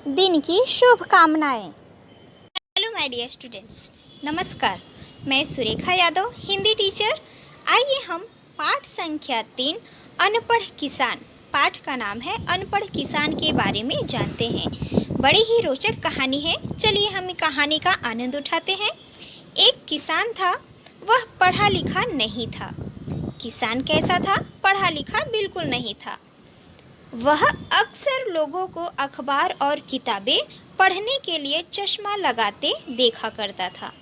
दिन की शुभकामनाएं। हेलो माय डियर स्टूडेंट्स, नमस्कार। मैं सुरेखा यादव, हिंदी टीचर। आइए हम पाठ संख्या 3 अनपढ़ किसान, पाठ का नाम है अनपढ़ किसान के बारे में जानते हैं। बड़ी ही रोचक कहानी है। चलिए हम कहानी का आनंद उठाते हैं। एक किसान था, वह पढ़ा लिखा नहीं था। किसान कैसा था? पढ़ा लिखा बिल्कुल नहीं था। वह अक्सर लोगों को अखबार और किताबें पढ़ने के लिए चश्मा लगाते देखा करता था।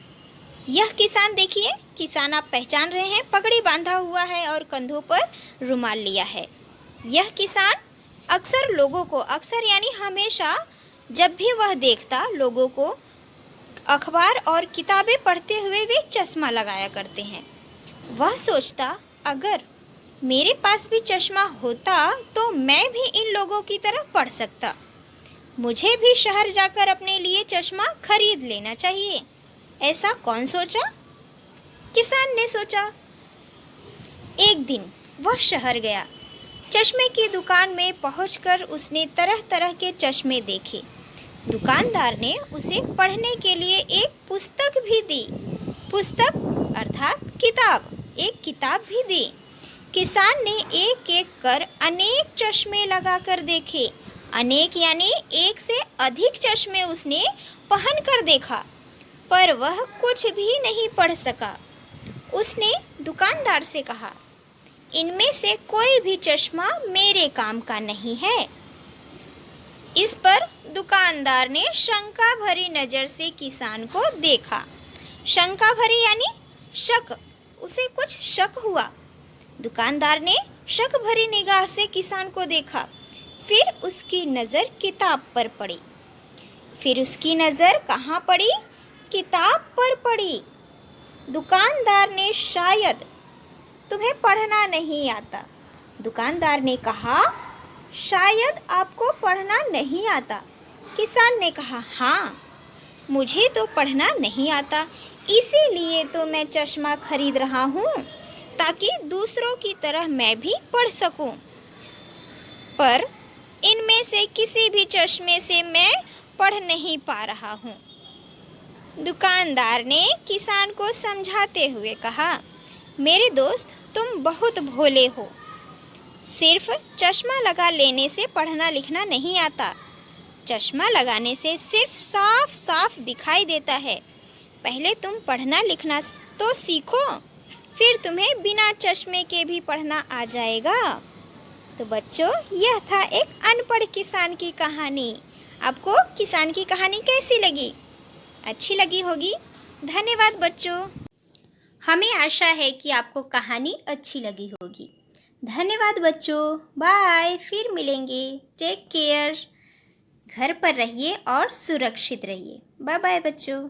यह किसान देखिए, किसान आप पहचान रहे हैं, पगड़ी बांधा हुआ है और कंधों पर रुमाल लिया है। यह किसान अक्सर लोगों को, अक्सर यानी हमेशा, जब भी वह देखता लोगों को अखबार और किताबें पढ़ते हुए वे चश्मा लगाया करते हैं। वह सोचता, अगर मेरे पास भी चश्मा होता तो मैं भी इन लोगों की तरह पढ़ सकता। मुझे भी शहर जाकर अपने लिए चश्मा खरीद लेना चाहिए। ऐसा कौन सोचा? किसान ने सोचा। एक दिन वह शहर गया। चश्मे की दुकान में पहुंचकर उसने तरह तरह के चश्मे देखे। दुकानदार ने उसे पढ़ने के लिए एक पुस्तक भी दी। पुस्तक अर्थात किताब, एक किताब भी दी। किसान ने एक एक कर अनेक चश्मे लगाकर देखे। अनेक यानी एक से अधिक चश्मे उसने पहन कर देखा, पर वह कुछ भी नहीं पढ़ सका। उसने दुकानदार से कहा, इनमें से कोई भी चश्मा मेरे काम का नहीं है। इस पर दुकानदार ने शंका भरी नज़र से किसान को देखा। शंका भरी यानी शक, उसे कुछ शक हुआ। दुकानदार ने शक भरी निगाह से किसान को देखा। फिर उसकी नज़र किताब पर पड़ी। फिर उसकी नज़र कहाँ पड़ी? किताब पर पड़ी। दुकानदार ने, शायद तुम्हें पढ़ना नहीं आता। दुकानदार ने कहा, शायद आपको पढ़ना नहीं आता। किसान ने कहा, हाँ, मुझे तो पढ़ना नहीं आता, इसीलिए तो मैं चश्मा खरीद रहा हूँ, ताकि दूसरों की तरह मैं भी पढ़ सकूं। पर इनमें से किसी भी चश्मे से मैं पढ़ नहीं पा रहा हूं। दुकानदार ने किसान को समझाते हुए कहा, मेरे दोस्त, तुम बहुत भोले हो। सिर्फ चश्मा लगा लेने से पढ़ना लिखना नहीं आता। चश्मा लगाने से सिर्फ साफ साफ दिखाई देता है। पहले तुम पढ़ना लिखना तो सीखो, फिर तुम्हें बिना चश्मे के भी पढ़ना आ जाएगा। तो बच्चों, यह था एक अनपढ़ किसान की कहानी। आपको किसान की कहानी कैसी लगी? अच्छी लगी होगी। धन्यवाद बच्चों। हमें आशा है कि आपको कहानी अच्छी लगी होगी। धन्यवाद बच्चों। बाय, फिर मिलेंगे। Take care. घर पर रहिए और सुरक्षित रहिए। बाय बाय बच्चों।